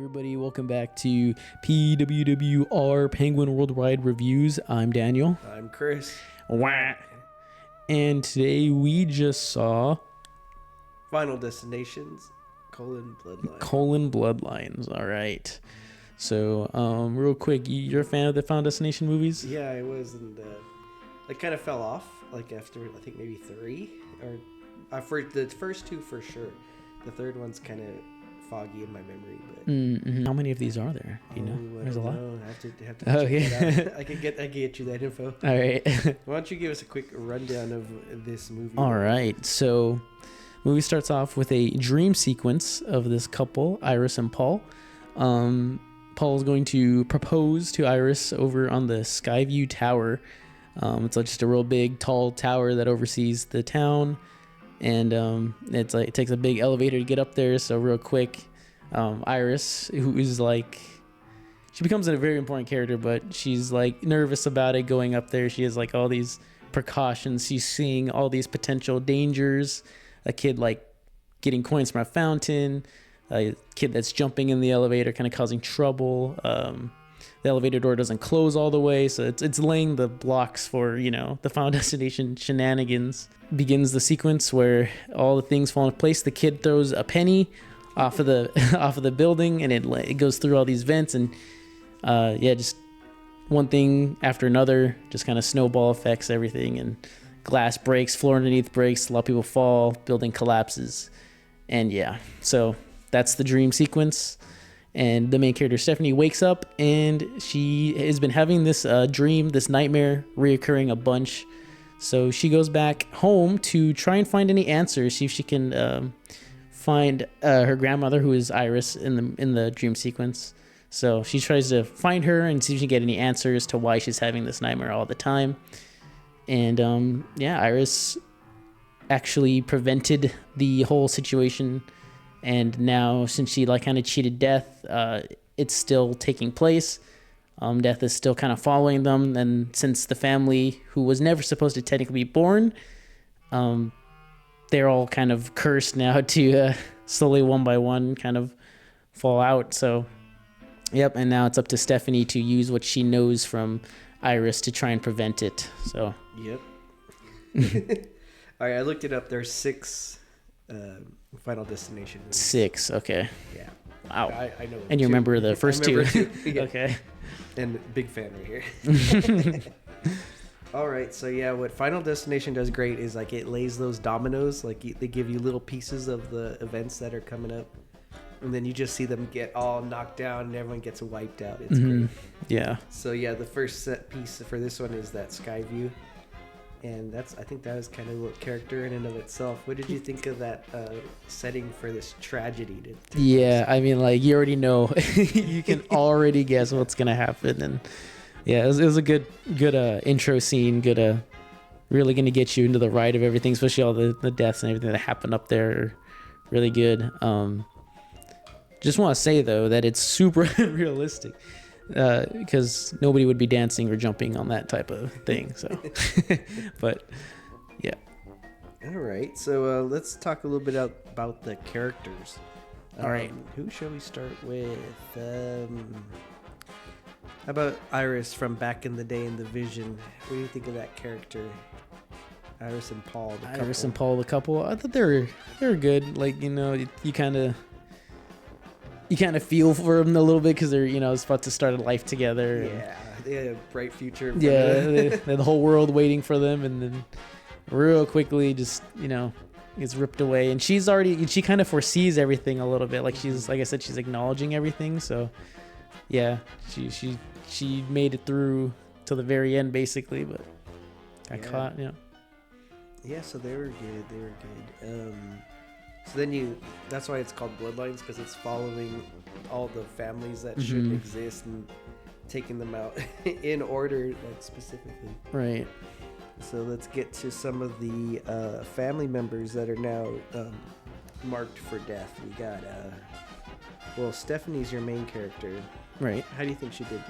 everybody, welcome back to PWWR Penguin Worldwide Reviews. I'm Daniel. I'm Chris. Wah. And today we just saw Final Destinations, Bloodlines. Bloodlines. All right. So, real quick, you're a fan of the Final Destination movies? Yeah, I was, and I kind of fell off, like after, I think maybe 3, or for the first 2 for sure. The third one's kind of foggy in my memory, but Mm-hmm. How many of these are there? Do you know? There's a lot. I have to check it out. I can get you that info. All right. Why don't you give us a quick rundown of this movie? All right. So, movie starts off with a dream sequence of this couple, Iris and Paul. Paul's going to propose to Iris over on the Skyview Tower. It's like just a real big, tall tower that oversees the town. And it's like it takes a big elevator to get up there. So real quick, Iris, who is like, she becomes a very important character, but she's like nervous about it going up there. She has like all these precautions. She's seeing all these potential dangers. A kid like getting coins from a fountain. A kid that's jumping in the elevator, kind of causing trouble. The elevator door doesn't close all the way, so it's laying the blocks for, the Final Destination shenanigans. Begins the sequence where all the things fall into place. The kid throws a penny off of the building, and it goes through all these vents, and just one thing after another, just kind of snowball affects everything, and glass breaks, floor underneath breaks, a lot of people fall, building collapses, and so that's the dream sequence. And the main character, Stephanie, wakes up and she has been having this dream, this nightmare reoccurring a bunch. So she goes back home to try and find any answers, see if she can find her grandmother, who is Iris in the dream sequence. So she tries to find her and see if she can get any answers to why she's having this nightmare all the time. And Iris actually prevented the whole situation. And now, since she kind of cheated death, it's still taking place. Death is still kind of following them. And since the family, who was never supposed to technically be born, they're all kind of cursed now to slowly, one by one, kind of fall out. So, and now it's up to Stephanie to use what she knows from Iris to try and prevent it. So. Yep. All right, I looked it up. There's 6... Final Destination movies. 6, okay. Yeah. Wow. I know. And you remember the first 2. Yeah. Okay. And big fan right here. All right, so what Final Destination does great is it lays those dominoes, they give you little pieces of the events that are coming up, and then you just see them get all knocked down and everyone gets wiped out. It's great. Yeah. So the first set piece for this one is that sky view. And I think that was kind of a character in and of itself. What did you think of that setting for this tragedy? I mean, you already know. You can already guess what's going to happen. And it was a good intro scene. Good, really going to get you into the ride of everything, especially all the deaths and everything that happened up there are really good. Just want to say, though, that it's super unrealistic. Because nobody would be dancing or jumping on that type of thing. So, but yeah. All right. So let's talk a little bit about the characters. All right. Who shall we start with? How about Iris from back in the day in the Vision? What do you think of that character? Iris and Paul, the couple. Iris and Paul, the couple. I thought they were good. You kind of feel for them a little bit because they're, about to start a life together. Yeah, they had a bright future. The whole world waiting for them, and then real quickly just, gets ripped away. And she kind of foresees everything a little bit. Like I said, she's acknowledging everything. So, she made it through till the very end, basically, but got caught, Yeah, so they were good. So then that's why it's called Bloodlines, because it's following all the families that shouldn't exist and taking them out in order, specifically. Right. So let's get to some of the family members that are now marked for death. We got, Stephanie's your main character. Right. How do you think she did?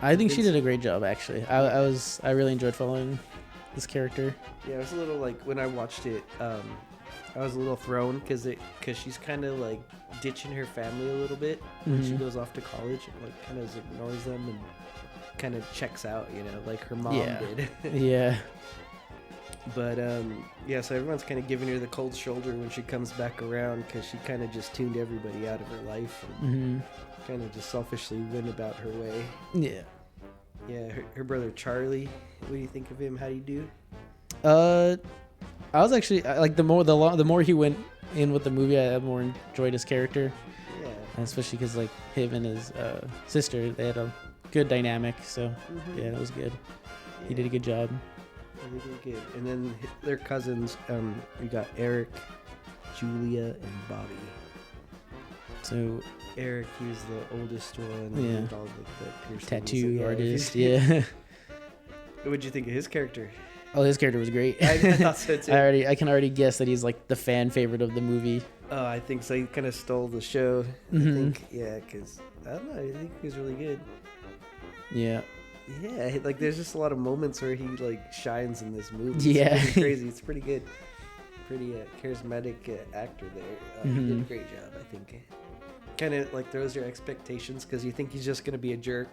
I think she did a great job, actually. I really enjoyed following this character. Yeah, it was a little when I watched it, I was a little thrown because she's kind of like ditching her family a little bit when she goes off to college and like kind of ignores them and kind of checks out, like her mom did. Yeah. But so everyone's kind of giving her the cold shoulder when she comes back around because she kind of just tuned everybody out of her life and kind of just selfishly went about her way. Yeah. Yeah, her brother Charlie. What do you think of him? How do you do? I was actually like the more he went in with the movie, I more enjoyed his character. Yeah. And especially because like him and his sister, they had a good dynamic. So yeah, it was good. Yeah. He did a good job. Yeah, they did good. And then their cousins, we got Eric, Julia, and Bobby. So Eric, he was the oldest one. Yeah. And all the piercings. Tattoo artist. Yeah. What'd you think of his character? Oh, his character was great. I thought so too. I can already guess that he's like the fan favorite of the movie. Oh, I think so. He kind of stole the show. I think, yeah, because I don't know. I think he was really good. Yeah. Yeah, like there's just a lot of moments where he like shines in this movie. Yeah, it's crazy. It's pretty good. Pretty charismatic actor there. He did a great job, I think. Kind of like throws your expectations because you think he's just gonna be a jerk.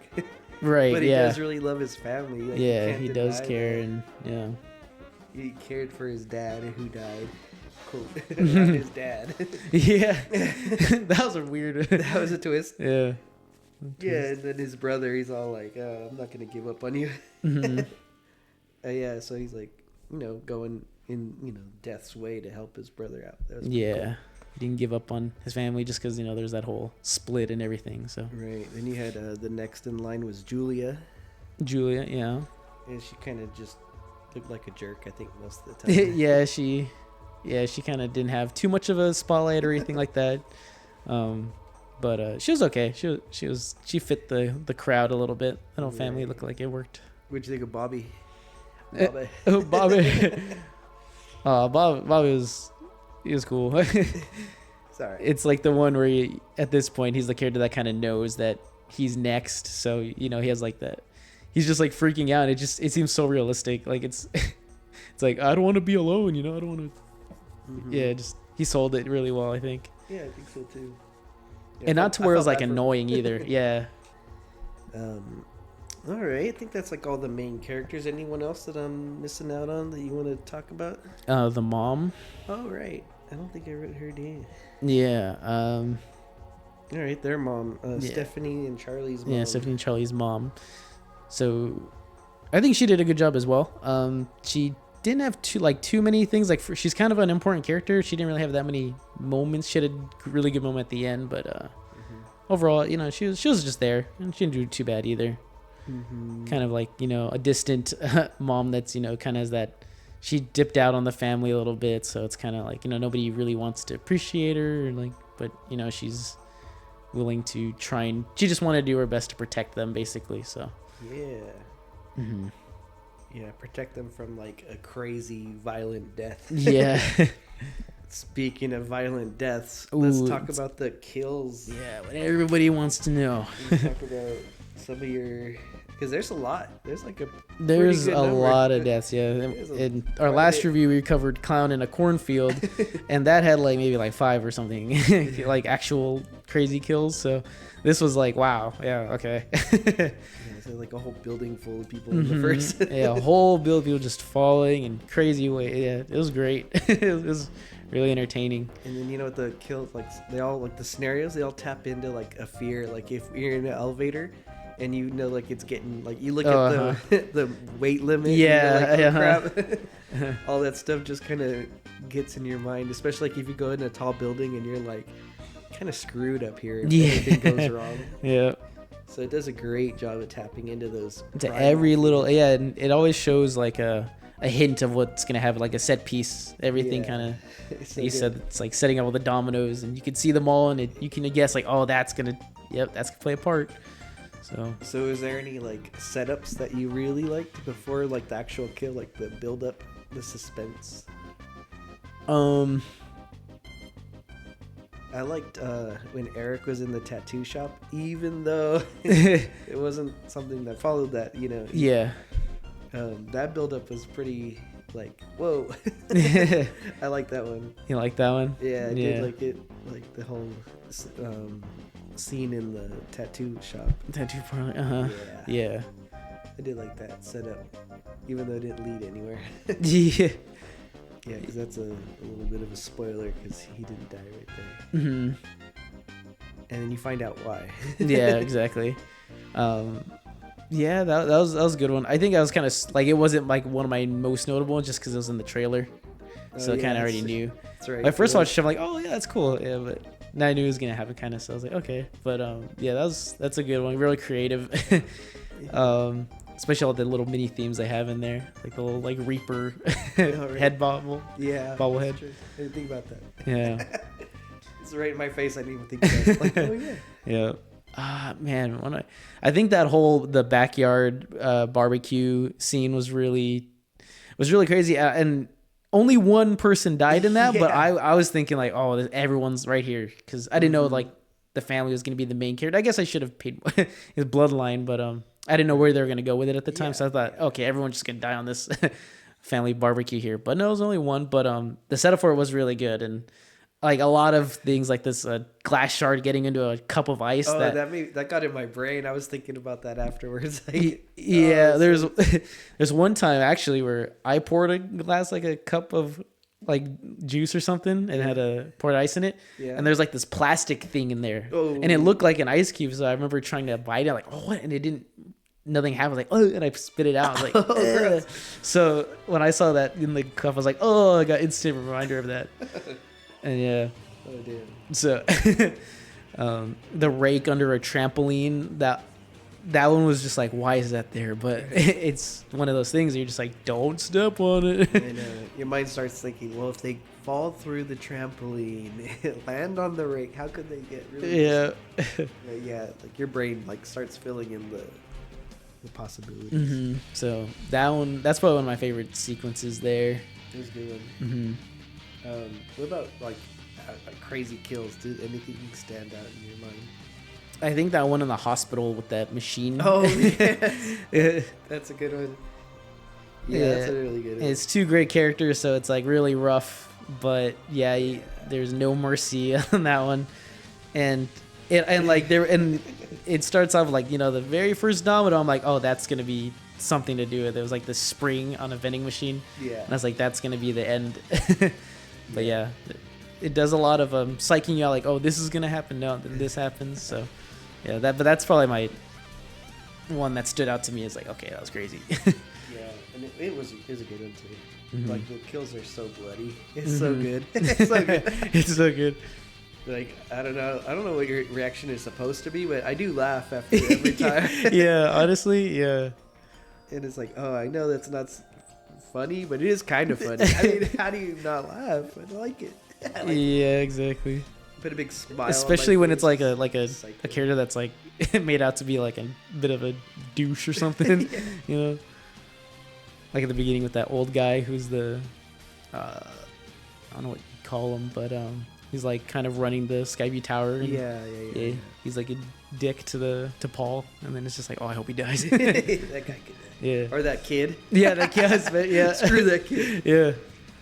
Right. But he does really love his family. Like, yeah, he does care, and yeah. He cared for his dad who died. Quote, not his dad. Yeah. That was a weird. That was a twist. Yeah. Yeah, and then his brother, he's all like, I'm not going to give up on you. Yeah, so he's like, going in, death's way to help his brother out. That was cool. He didn't give up on his family just because, there's that whole split and everything. So right. Then you had the next in line was Julia. Julia, yeah. And she kind of just looked like a jerk, I think, most of the time. she kind of didn't have too much of a spotlight or anything like that. But she was okay. She fit the crowd a little bit. The whole family looked like it worked. What'd you think of Bobby? Bobby. Bobby he was cool. Sorry. It's like the one where at this point he's the character that kind of knows that he's next. So he has like that. He's just like freaking out. It seems so realistic. Like it's like I don't want to be alone. I don't want to. Yeah, he sold it really well, I think. Yeah, I think so too. Yeah, and not to where it was like annoying either. Yeah. All right. I think that's like all the main characters. Anyone else that I'm missing out on that you want to talk about? The mom. Oh, right. I don't think I read her name. Yeah. All right. Their mom. Stephanie and Charlie's mom. Yeah, Stephanie and Charlie's mom. So I think she did a good job as well. She didn't have too many things. Like she's kind of an important character. She didn't really have that many moments. She had a really good moment at the end, but overall, she was just there, and she didn't do too bad either. Kind of like a distant mom that's kind of has that. She dipped out on the family a little bit, so it's kind of like nobody really wants to appreciate her, but she's willing to try, and she just wanted to do her best to protect them, basically. So yeah. Yeah, protect them from like a crazy violent death. Yeah. Speaking of violent deaths, let's talk about the kills. Yeah, what everybody wants to know. Talk about some of your, because there's a lot. There's a lot of deaths. Yeah, in our last review we covered Clown in a Cornfield, and that had maybe 5 or something, like actual crazy kills. So this was like, wow, yeah, okay. So like a whole building full of people in the first. Yeah, a whole building of people just falling in crazy way. Yeah, it was great. It was really entertaining. And then what the kills, they all the scenarios, they all tap into a fear. Like if you're in an elevator and it's getting you look at the weight limit. Yeah, crap. All that stuff just kind of gets in your mind, especially if you go in a tall building and you're kind of screwed up here if anything goes wrong. Yeah. So it does a great job of tapping into those. To every little, and it always shows a hint of what's gonna have a set piece. Everything kind of. So you said it's setting up all the dominoes, and you can see them all, and you can guess that's gonna play a part. So is there any setups that you really liked before the actual kill, the build up, the suspense? I liked when Eric was in the tattoo shop, even though it wasn't something that followed that, Yeah. That buildup was pretty like, whoa. I like that one. You like that one? Yeah, I did like it, like the whole scene in the tattoo shop. Tattoo parlor. Yeah. I did like that setup, even though it didn't lead anywhere. Yeah. Yeah, because that's a little bit of a spoiler because he didn't die right there. Mm-hmm. And then you find out why. Yeah, exactly. Yeah, that was a good one. I think I was kind of like, it wasn't like one of my most notable ones just because it was in the trailer, so I kind of already knew. That's right. Like first watch, I'm like, oh yeah, that's cool. Yeah, but now I knew it was gonna happen, kind of. So I was like, okay. But yeah, that's a good one. Really creative. Especially all the little mini themes they have in there, like the little like Reaper head bobble. Yeah, bobblehead. I didn't think about that. Yeah. It's right in my face. I didn't even think about it. Like, oh yeah. Yeah. Man, I think that the backyard barbecue scene was really crazy, and only one person died in that. Yeah. But I was thinking like, oh, everyone's right here because I didn't know like the family was gonna be the main character. I guess I should have paid his bloodline, but I didn't know where they were gonna go with it at the time. So I thought, okay, everyone's just gonna die on this family barbecue here. But no, it was only one. But the setup for it was really good, and like a lot of things like this glass shard getting into a cup of ice. Oh, that got in my brain. I was thinking about that afterwards. Like, yeah, there's one time actually where I poured a glass, like a cup of like juice or something, and had poured ice in it. Yeah. And there's like this plastic thing in there, and it looked like an ice cube. So I remember trying to bite it, like, oh, what? And it didn't. Nothing happened. Like, oh, and I spit it out. I was like, oh, so when I saw that in the cup, I was like, oh, I got instant reminder of that. And yeah. Oh damn. So the rake under a trampoline, that one was just like, why is that there? But it's one of those things where you're just like, don't step on it. I know. Your mind starts thinking, well, if they fall through the trampoline, land on the rake, how could they get really? Yeah. Yeah, like your brain like starts filling in the possibilities. Mm-hmm. So that's probably one of my favorite sequences there. It was a good one. Mm-hmm. What about like crazy kills? Did anything stand out in your mind? I think that one in the hospital with that machine. Oh yeah, that's a good one. Yeah, that's a really good one. It's two great characters, so it's like really rough, but yeah, there's no mercy on that one, and it starts off like, the very first domino. I'm like, oh, that's gonna be something to do with it. It was like the spring on a vending machine. Yeah, and I was like, that's gonna be the end. But yeah, it does a lot of psyching you out, like, oh, this is gonna happen. No, then this happens. So yeah, but that's probably my one that stood out to me. Is like, okay, that was crazy. Yeah, and it was a good one too. Mm-hmm. Like the kills are so bloody. It's so good. It's so good. It's so good. Like, I don't know what your reaction is supposed to be, but I do laugh after every time. Yeah, honestly, yeah. And it's like, oh, I know that's not funny, but it is kind of funny. I mean, how do you not laugh? I like it. Yeah, exactly. Put a big smile. Especially when it's like a character that's like made out to be like a bit of a douche or something. Yeah. Like at the beginning with that old guy who's the I don't know what you call him, but he's like kind of running the Skyview Tower. And yeah. He's like a dick to Paul, and then it's just like, oh, I hope he dies. That guy could die. Yeah. Or that kid. Yeah, that kid. Yeah. Screw that kid. Yeah.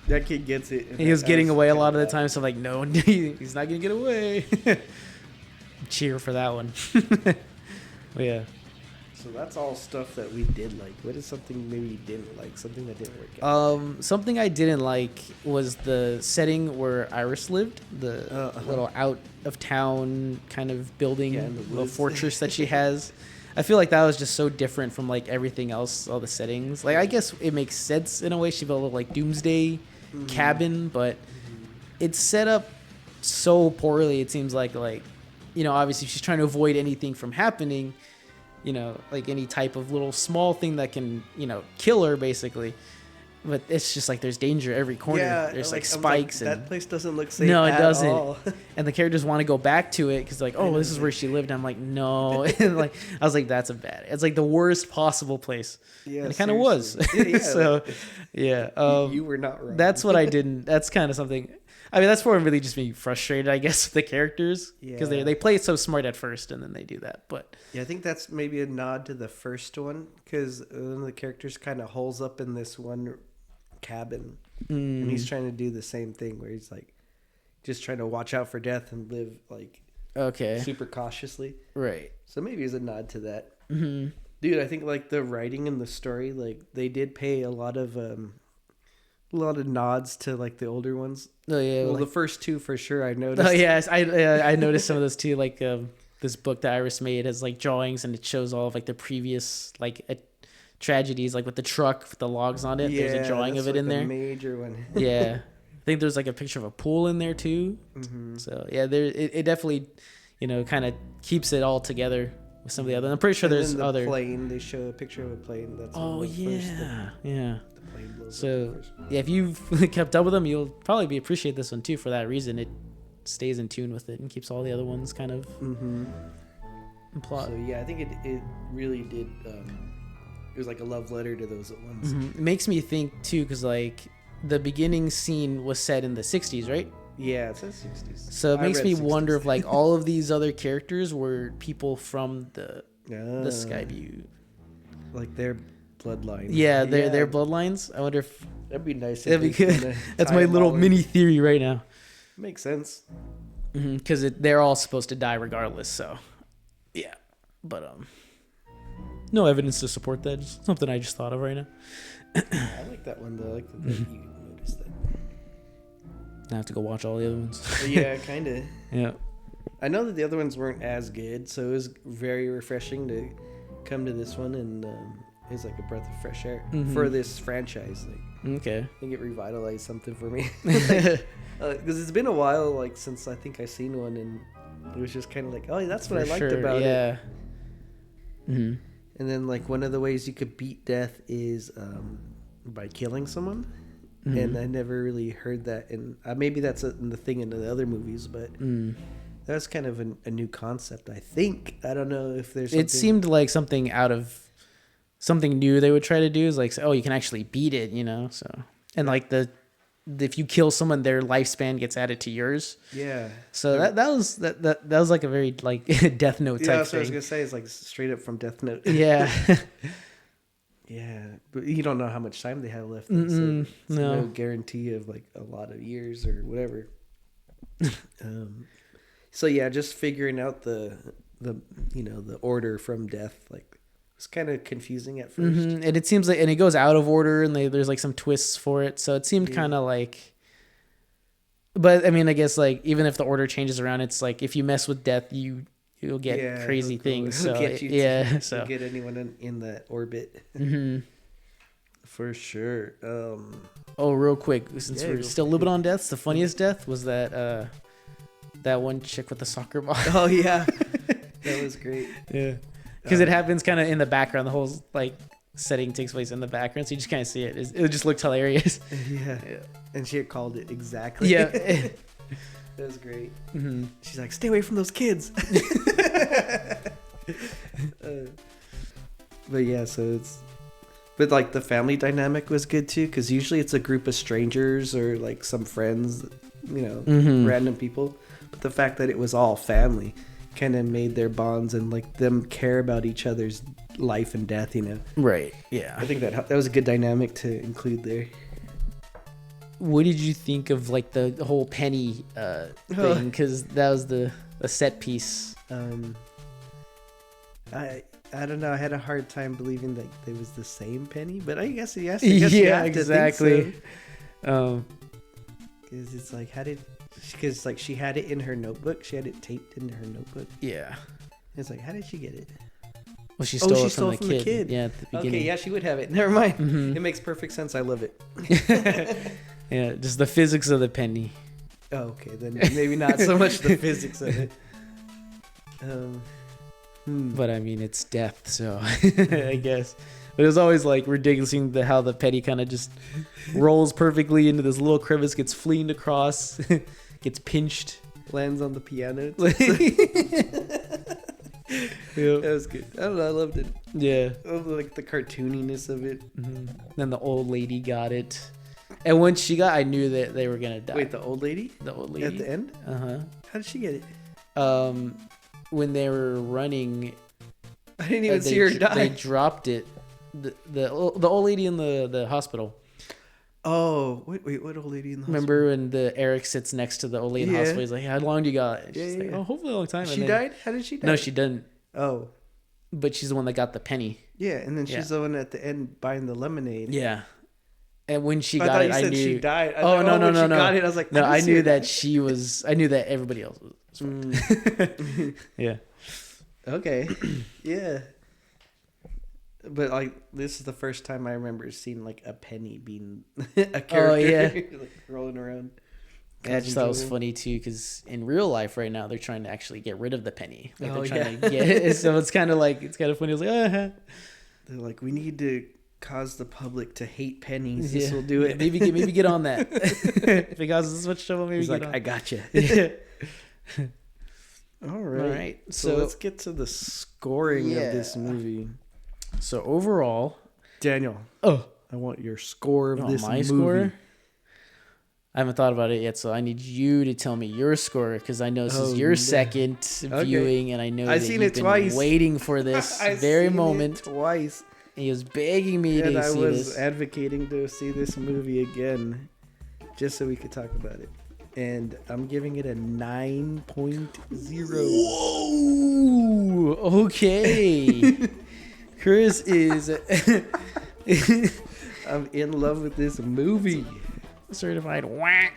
That kid gets it. He was getting away a lot of the time, so I'm like, no, he's not gonna get away. Cheer for that one. But yeah. So that's all stuff that we did like. What is something maybe you didn't like? Something that didn't work out? Something I didn't like was the setting where Iris lived. The little out of town kind of building, little fortress that she has. I feel like that was just so different from like everything else, all the settings. Like, I guess it makes sense in a way. She built a little like doomsday cabin, but it's set up so poorly. It seems like obviously she's trying to avoid anything from happening. Like any type of little small thing that can, kill her basically. But it's just like there's danger every corner. Yeah, there's like spikes. That place doesn't look safe. No, it doesn't. All. And the characters want to go back to it because like, oh, this is where she lived. I'm like, no. And like, I was like, that's a bad. It's like the worst possible place. Yeah, and it kind of was. Yeah, so, yeah. You were not wrong. That's what I didn't. That's kind of something. I mean, that's where I'm really just being frustrated, I guess, with the characters because they play it so smart at first and then they do that. But yeah, I think that's maybe a nod to the first one because one of the characters kind of holes up in this one cabin, and he's trying to do the same thing where he's like just trying to watch out for death and live like super cautiously. Right. So maybe it's a nod to that. Mm-hmm. Dude, I think like the writing and the story, like they did pay a lot of nods to like the older ones. Oh yeah. Well, like, the first two for sure I noticed. Oh yes, I noticed some of those too. Like this book that Iris made has like drawings, and it shows all of like the previous like tragedies, like with the truck with the logs on it. Yeah, there's a drawing of it in there. Major one. Yeah, I think there's like a picture of a pool in there too. Mm-hmm. So yeah, it definitely, kind of keeps it all together with some of the other. I'm pretty sure and there's then the other. plane. They show a picture of a plane. That's yeah, yeah. The plane blows So up first. yeah, if you've kept up with them, you'll probably appreciate this one too for that reason. It stays in tune with it and keeps all the other ones kind of in plot. So yeah, I think it really did. It was like a love letter to those ones. It makes me think too, because like the beginning scene was set in the 60s, right? Yeah, it says 60s. So it makes me 60s. wonder if like all of these other characters were people from the Skyview, like their bloodline. Yeah, their bloodlines. I wonder if that'd be nice. that'd be good. That's my little mini theory right now. Makes sense. Because they're all supposed to die regardless. So yeah, but no evidence to support that. Just something I just thought of right now. I like that one though. I like that you noticed that. I have to go watch all the other ones. Yeah, kind of. Yeah. I know that the other ones weren't as good, so it was very refreshing to come to this one, and it was like a breath of fresh air for this franchise. Like, okay. I think it revitalized something for me. Because it's been a while, like since I think I seen one, and it was just kind of like, oh, that's what I liked about it. Yeah. Mm-hmm. And then like one of the ways you could beat death is by killing someone. And I never really heard that, and maybe that's the thing in the other movies, but that's kind of a new concept. I think I don't know if there's. It seemed like something new they would try to do is like, oh, you can actually beat it, So and like if you kill someone, their lifespan gets added to yours. Yeah. So that was like a very like Death Note type thing. Yeah, that's what I was gonna say. It's like straight up from Death Note. Yeah. Yeah, but you don't know how much time they have left. So it's no guarantee of like a lot of years or whatever. So yeah, just figuring out the order from death, like it's kind of confusing at first. And it seems like, and it goes out of order, and there's like some twists for it. So it seemed kind of like, but I mean, I guess like even if the order changes around, it's like if you mess with death, you'll get crazy things. So you'll get anyone in that orbit. For sure. Real quick, since we're still a little bit on deaths, the funniest death was that one chick with the soccer ball. Oh yeah, that was great. Yeah, because it happens kind of in the background. The whole like setting takes place in the background, so you just kind of see it. It just looks hilarious. Yeah, and she had called it exactly. Yeah. That was great. She's like, stay away from those kids. But yeah, but like the family dynamic was good too, because usually it's a group of strangers or like some friends, random people. But the fact that it was all family kind of made their bonds and like them care about each other's life and death, Right. Yeah. I think that was a good dynamic to include there. What did you think of like the whole Penny thing? Because that was the set piece. I don't know. I had a hard time believing that it was the same Penny, but I guess yes. Yeah, exactly. Because it's like, because like she had it in her notebook. She had it taped into her notebook. Yeah. It's like, how did she get it? Well, she stole it from the kid. Yeah, at the beginning. Okay, yeah, she would have it. Never mind. It makes perfect sense. I love it. Yeah, just the physics of the penny. Oh, okay, then maybe not so much the physics of it. But I mean, it's death, so I guess. But it was always like ridiculous how the penny kind of just rolls perfectly into this little crevice, gets flinged across, gets pinched, lands on the piano. Yep. That was good. I don't know. I loved it. Yeah. I love like the cartooniness of it. Then the old lady got it. And when she got, I knew that they were gonna die. Wait, the old lady? The old lady at the end? How did she get it? When they were running, I didn't even see her die. They dropped it. The old lady in the hospital. Oh, wait, what old lady in the Remember when the Eric sits next to the old lady in the Yeah. hospital? He's like, "How long do you got?" And Yeah, she's like, yeah. "Oh, hopefully a long time." hospital? And She then- died? How did she die? No, she didn't. Oh. But she's the one that got the penny. Yeah, and then she's Yeah. the one at the end buying the lemonade. Yeah. And when she I got thought it, you I said knew. she died. I Oh, thought, no, no, when no, she no. got it, I was like, No, I didn't knew see that she was. I knew that everybody else was. Yeah. Okay. Yeah. But like, this is the first time I remember seeing like a penny being a character. Oh, yeah. like rolling around. I just thought it was Cousin funny too, because in real life right now they're trying to actually get rid of the penny. Like Oh, they're trying yeah. to get it. So it's kind of funny. It's like, They're like, we need to cause the public to hate pennies. yeah. This will do it. Maybe get on that. If it causes this much trouble, maybe He's get like, on. I got you. Yeah. All right. All right. So let's get to the scoring of this Yeah. movie. So overall, Daniel, oh, I want your score of this my movie. score. I haven't thought about it yet, so I need you to tell me your score because I know this is Oh, your no. second Okay. viewing, and I know I've that seen you've it been twice. waiting for this I've very seen it moment. twice. And he was begging me And to I see was this. advocating to see this movie again just so we could talk about it. And I'm giving it a 9.0. Whoa! Okay. Chris is I'm in love with this movie. certified whack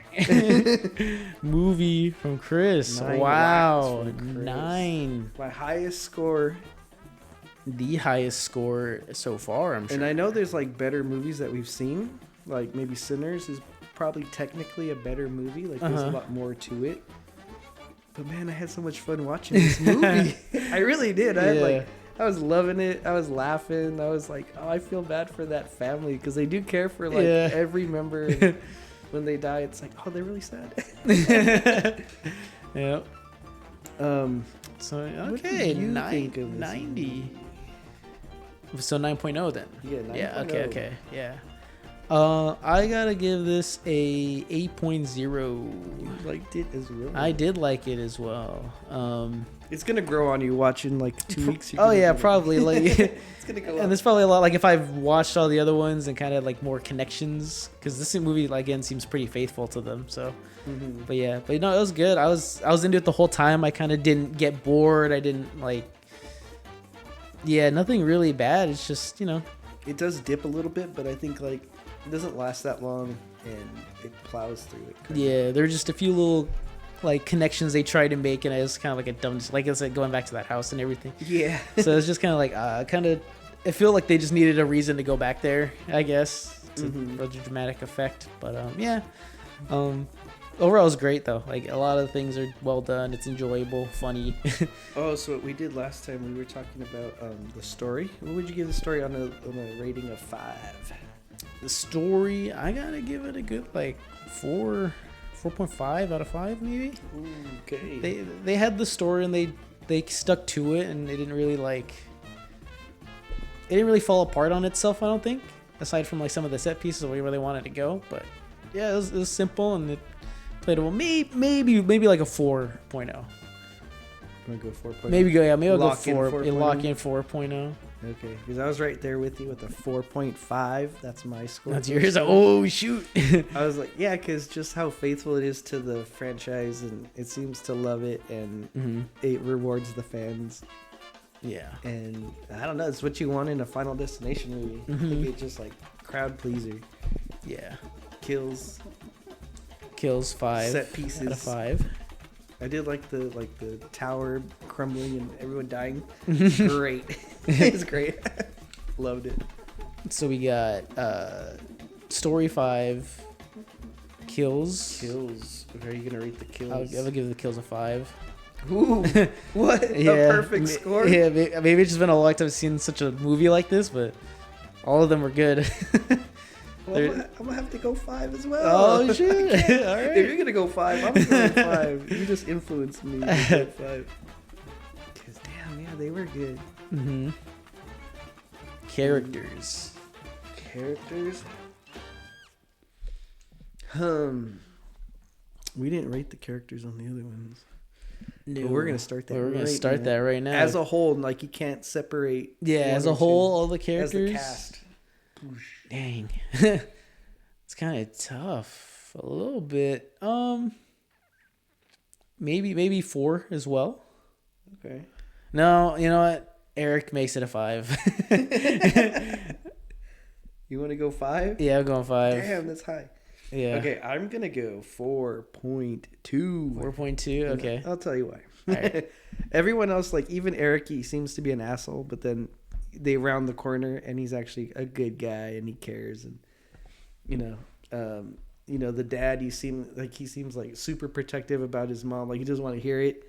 movie from Chris. 9 Wow. whacks from Chris. 9. My highest score. The highest score so far, I'm sure. And I know there's like better movies that we've seen. Like maybe Sinners is probably technically a better movie. Like there's a lot more to it. But man, I had so much fun watching this movie. I really did. I was loving it. I was laughing. I was like, oh, I feel bad for that family because they do care for like Yeah. every member. And when they die, it's like, oh, they're really sad. Yeah. So What did okay, you think of this 90. So 9.0 then. Yeah, 9.0. Yeah. Okay. Yeah. I gotta give this a 8.0. You liked it as well. I did like it as well. It's gonna grow on you watching like 2 weeks. Oh yeah, probably like. It's gonna go. And up. there's probably a lot like if I've watched all the other ones and kind of like more connections because this movie like, again seems pretty faithful to them. So, Mhm. but yeah, but no, it was good. I was into it the whole time. I kind of didn't get bored. I didn't like. Yeah, nothing really bad. It's just It does dip a little bit, but I think like it doesn't last that long, and it plows through it. kinda. yeah. There are just a few little like connections they try to make, and it's kind of like a dumb like I said, going back to that house and everything. Yeah. So it's just kind of like I feel like they just needed a reason to go back there, I guess, to for the dramatic effect. But yeah, overall it was great though. Like a lot of things are well done. It's enjoyable, funny. Oh, so what we did last time, we were talking about the story. What would you give the story on a rating of 5? The story, I gotta give it a good like 4.5 out of 5 maybe. Okay. They had the story and they stuck to it, and they didn't really it didn't really fall apart on itself, I don't think, aside from like some of the set pieces where they wanted to go. But yeah, it was simple and it played well. Maybe like a 4.0. I'm gonna go 4.0. Maybe I'll go Lock in 4. 4.0. Lock in 4.0. Okay, because I was right there with you with a 4.5. That's my score. That's yours. Oh shoot. I was like, yeah, because just how faithful it is to the franchise, and it seems to love it, and it rewards the fans. Yeah. And I don't know, it's what you want in a Final Destination movie. I think it's just like crowd pleaser. Yeah. Kills 5 set pieces out of 5. I did like the tower crumbling and everyone dying. Great. It's great. Loved it. So we got story 5, kills. Kills. Are you gonna rate the kills? I'll give the kills a 5. Ooh, what a perfect score. Yeah, maybe it's just been a long time since such a movie like this, but all of them were good. Well, I'm gonna have to go 5 as well. Oh shit! All right. If you're gonna go 5, I'm going 5. You just influenced me to go 5. Cause damn, yeah, they were good. Characters. We didn't rate the characters on the other ones. No. But we're gonna start that. We're gonna right start now. that right now. As a whole, like you can't separate. yeah, one as a or whole, two. all the As characters. the cast. Dang. It's kind of tough. A little bit. Maybe 4 as well. Okay. No, you know what? Eric makes it a 5. You want to go 5? Yeah, I'm going 5. Damn, that's high. Yeah. Okay, I'm gonna go 4.2. 4.2. Okay. I'll tell you why. All right. Everyone else, like even Eric, he seems to be an asshole, but then they round the corner and he's actually a good guy and he cares, and the dad, he seems like super protective about his mom. Like he doesn't want to hear it.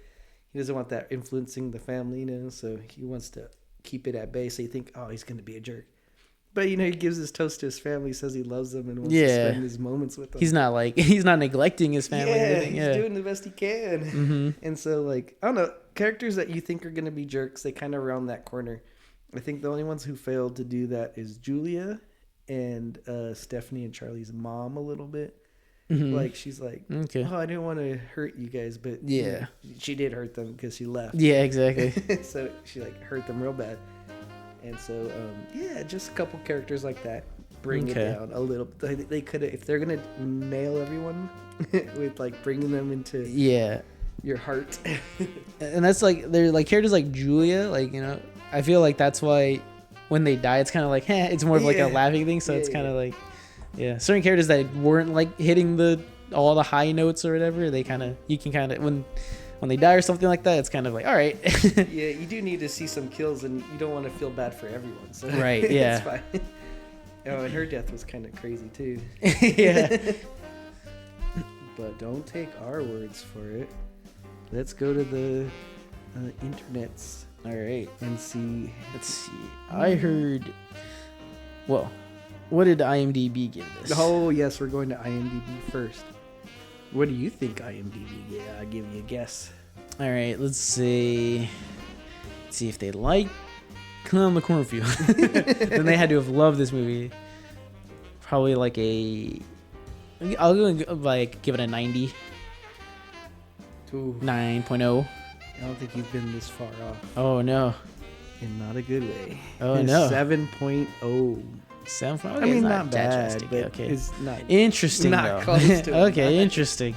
He doesn't want that influencing the family, so he wants to keep it at bay. So you think, oh, he's gonna be a jerk. But, he gives his toast to his family, says he loves them and wants to spend his moments with them. He's not neglecting his family. Yeah, he's doing the best he can. Mm-hmm. And so, I don't know, characters that you think are going to be jerks, they kind of round that corner. I think the only ones who failed to do that is Julia and Stephanie and Charlie's mom a little bit. Mm-hmm. She's like, okay. Oh, I didn't want to hurt you guys, but she did hurt them because she left. Yeah, exactly. So she hurt them real bad. And so, just a couple characters like that bring it down a little. They could, if they're gonna nail everyone with bringing them into your heart. And that's they're characters like Julia, I feel like that's why when they die, it's kind of it's more of a laughing thing. So it's kind of certain characters that weren't hitting all the high notes or whatever. They you can when they die or something like that, it's kind of all right. Yeah, you do need to see some kills, and you don't want to feel bad for everyone. So right, yeah. It's fine. Oh, and her death was kind of crazy too. Yeah. But don't take our words for it. Let's go to the internets. All right, and see. Let's see. I heard. Well, what did IMDb give this? Oh yes, we're going to IMDb first. What do you think IMDb? Yeah, I'll give you a guess. All right, let's see. Let's see if they like Clown the Cornfield. Then they had to have loved this movie. Probably I'll go and give it a 90. Ooh. 9.0. I don't think you've been this far off. Oh no. In not a good way. Oh no. 7.0. 7. Okay, I mean, not bad, but okay. It's not interesting. Not close to okay, interesting.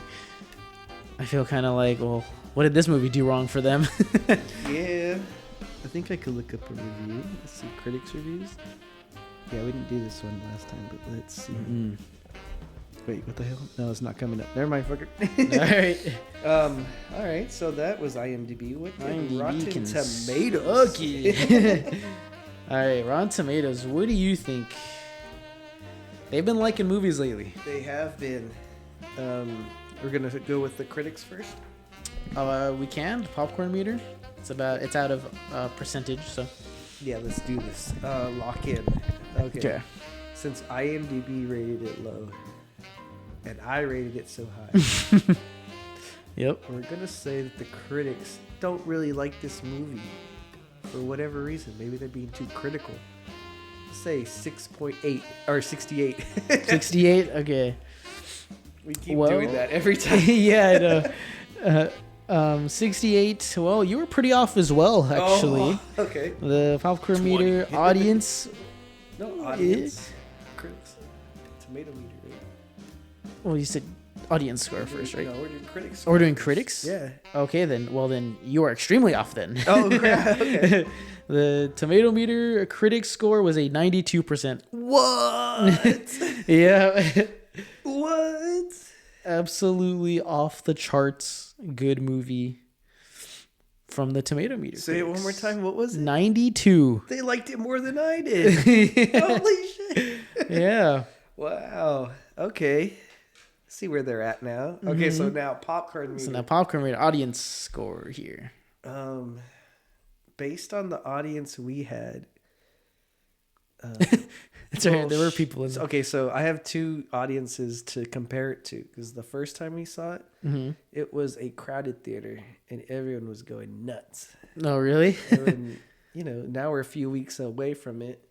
I feel kind of well, what did this movie do wrong for them? Yeah, I think I could look up a review. Let's see, critics reviews. Yeah, we didn't do this one last time, but let's see. Mm-hmm. Wait, what the hell? No, it's not coming up. Never mind, fucker. All right. So that was IMDb. What did Rotten Tomatoes? Okay. All right, Rotten Tomatoes. What do you think? They've been liking movies lately. They have been. We're gonna go with the critics first. We can. The popcorn meter. It's out of percentage. So. Yeah, let's do this. Lock in. Okay. Since IMDb rated it low, and I rated it so high. Yep. We're gonna say that the critics don't really like this movie. For whatever reason, maybe they're being too critical. Say 6.8 or 68. 68. Okay. We keep doing that every time. Yeah, I know. 68. Well, you were pretty off as well, actually. Oh, okay. The popcorn meter audience. No, audience. Critics. Tomato meter. Right? Well, you said audience score first, right? No, we're doing critics. We're doing critics? Yeah. Okay, then. Well, then you are extremely off then. Oh, crap. Okay. The tomato meter critic score was a 92%. What? Yeah. What? Absolutely off the charts. Good movie from the tomato meter. Say it one more time. What was it? 92. They liked it more than I did. Yeah. Holy shit. Yeah. Wow. Okay. See where they're at now. Okay, so now popcorn meter. So now popcorn meter audience score here. Based on the audience we had. That's right. There were people in. Okay, so I have two audiences to compare it to because the first time we saw it, it was a crowded theater and everyone was going nuts. Oh, really? And, now we're a few weeks away from it,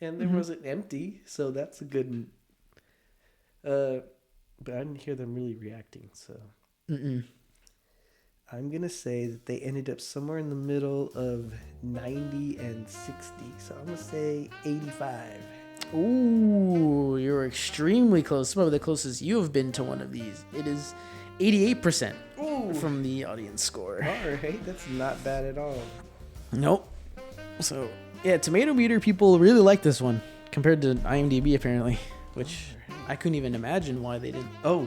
and there wasn't empty, so that's a good. But I didn't hear them really reacting, so. I'm going to say that they ended up somewhere in the middle of 90 and 60. So I'm going to say 85. Ooh, you're extremely close. Probably the closest you have been to one of these. It is 88% from the audience score. All right, that's not bad at all. Nope. So, yeah, Tomato Meter people really like this one compared to IMDb apparently, which I couldn't even imagine why they didn't. Oh,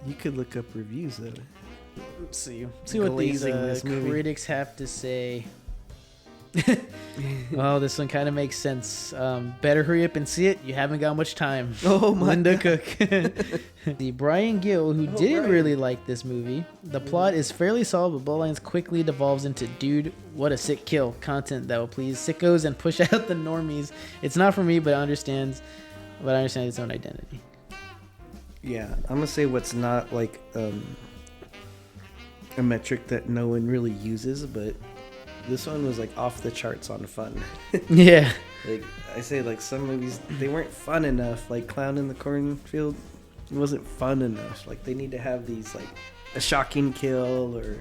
you could look up reviews though. See what these critics have to say. Well, this one kind of makes sense. Better hurry up and see it. You haven't got much time. Oh my Linda God. Cook. The Brian Gill, who didn't really like this movie. The plot is fairly solid, but Bloodlines quickly devolves into dude, what a sick kill content that will please sickos and push out the normies. It's not for me, but I understand its own identity. Yeah, I'm gonna say what's not like a metric that no one really uses, but this one was like off the charts on fun. Yeah. Like I say, like some movies they weren't fun enough. Like Clown in the Cornfield, it wasn't fun enough. Like they need to have these like a shocking kill or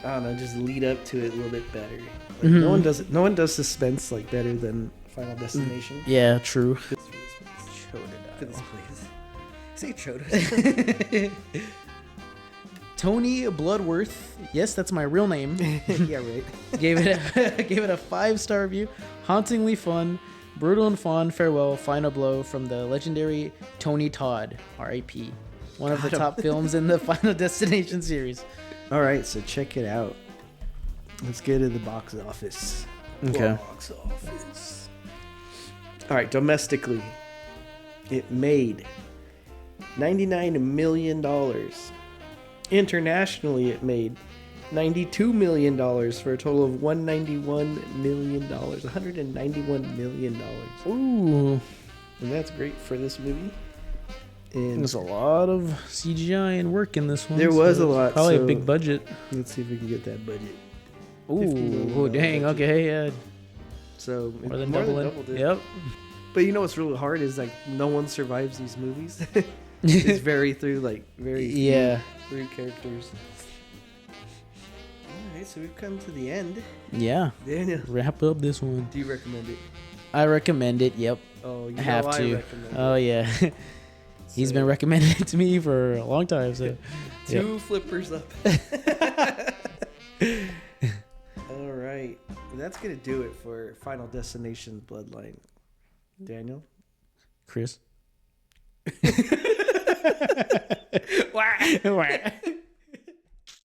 I don't know, just lead up to it a little bit better. Like no one does it. No one does suspense like better than Final Destination. Yeah, true. For this place. Say Chodo. Tony Bloodworth, yes, that's my real name. Yeah, right. gave it a 5-star review. Hauntingly fun, brutal and fun. Farewell, final blow from the legendary Tony Todd, R.I.P. One of the top films in the Final Destination series. All right, so check it out. Let's get to the box office. Okay. Box office. All right, domestically, it made $99 million. Internationally, it made $92 million for a total of $191 million. $191 million. Ooh. And that's great for this movie. And There's a lot of CGI and work in this one. There was a lot. Probably a so big budget. Let's see if we can get that budget. Ooh, dang. budget. Okay, yeah. So More than double it. Yep. But you know what's really hard is like no one survives these movies. It's very few characters. All right, so we've come to the end. Yeah. Daniel, Wrap up this one. do you recommend it? I recommend it. Yep. Oh, you I have know to. I recommend Oh it. yeah. He's been recommending it to me for a long time. So. Two flippers up. All right, that's gonna do it for Final Destination Bloodline. Daniel, Chris. Wah.